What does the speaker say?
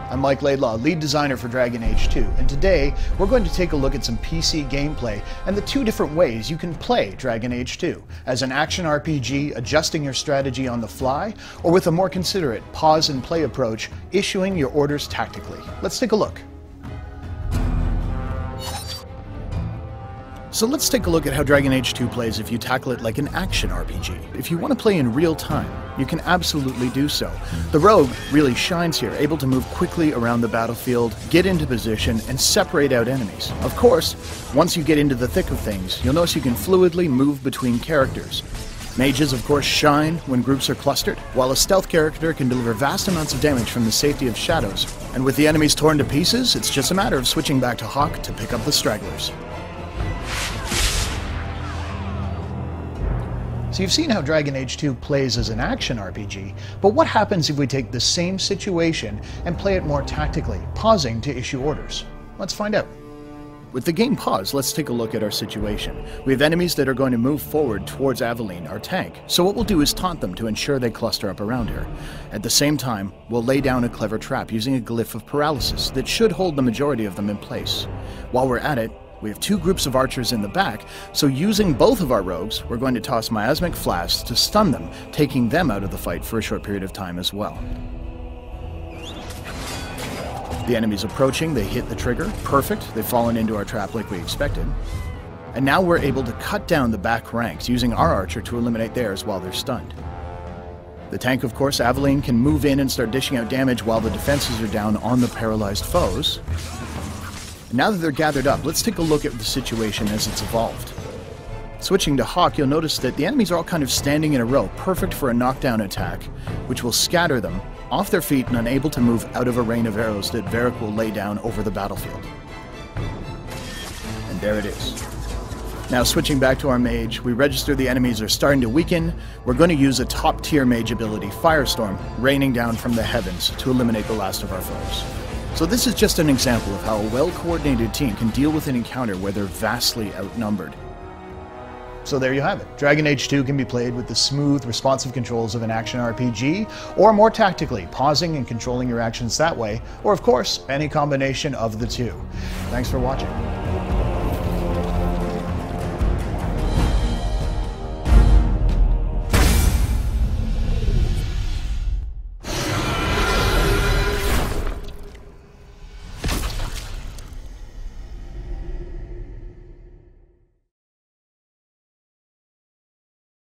I'm Mike Laidlaw, lead designer for Dragon Age 2, and today we're going to take a look at some PC gameplay and the two different ways you can play Dragon Age 2, as an action RPG, adjusting your strategy on the fly, or with a more considerate pause and play approach, issuing your orders tactically. Let's take a look. So let's take a look at how Dragon Age 2 plays if you tackle it like an action RPG. If you want to play in real time, you can absolutely do so. The rogue really shines here, able to move quickly around the battlefield, get into position, and separate out enemies. Of course, once you get into the thick of things, you'll notice you can fluidly move between characters. Mages, of course, shine when groups are clustered, while a stealth character can deliver vast amounts of damage from the safety of shadows. And with the enemies torn to pieces, it's just a matter of switching back to Hawk to pick up the stragglers. So you've seen how Dragon Age 2 plays as an action RPG, but what happens if we take the same situation and play it more tactically, pausing to issue orders? Let's find out. With the game paused, let's take a look at our situation. We have enemies that are going to move forward towards Aveline, our tank, so what we'll do is taunt them to ensure they cluster up around her. At the same time, we'll lay down a clever trap using a glyph of paralysis that should hold the majority of them in place. While we're at it, we have two groups of archers in the back, so using both of our rogues, we're going to toss miasmic flasks to stun them, taking them out of the fight for a short period of time as well. The enemy's approaching, they hit the trigger, perfect, they've fallen into our trap like we expected. And now we're able to cut down the back ranks, using our archer to eliminate theirs while they're stunned. The tank, of course, Aveline, can move in and start dishing out damage while the defenses are down on the paralyzed foes. Now that they're gathered up, let's take a look at the situation as it's evolved. Switching to Hawk, you'll notice that the enemies are all kind of standing in a row, perfect for a knockdown attack, which will scatter them off their feet and unable to move out of a rain of arrows that Varric will lay down over the battlefield. And there it is. Now switching back to our mage, we register the enemies are starting to weaken. We're going to use a top-tier mage ability, Firestorm, raining down from the heavens to eliminate the last of our foes. So this is just an example of how a well-coordinated team can deal with an encounter where they're vastly outnumbered. So there you have it. Dragon Age 2 can be played with the smooth, responsive controls of an action RPG, or more tactically, pausing and controlling your actions that way, or of course, any combination of the two. Thanks for watching.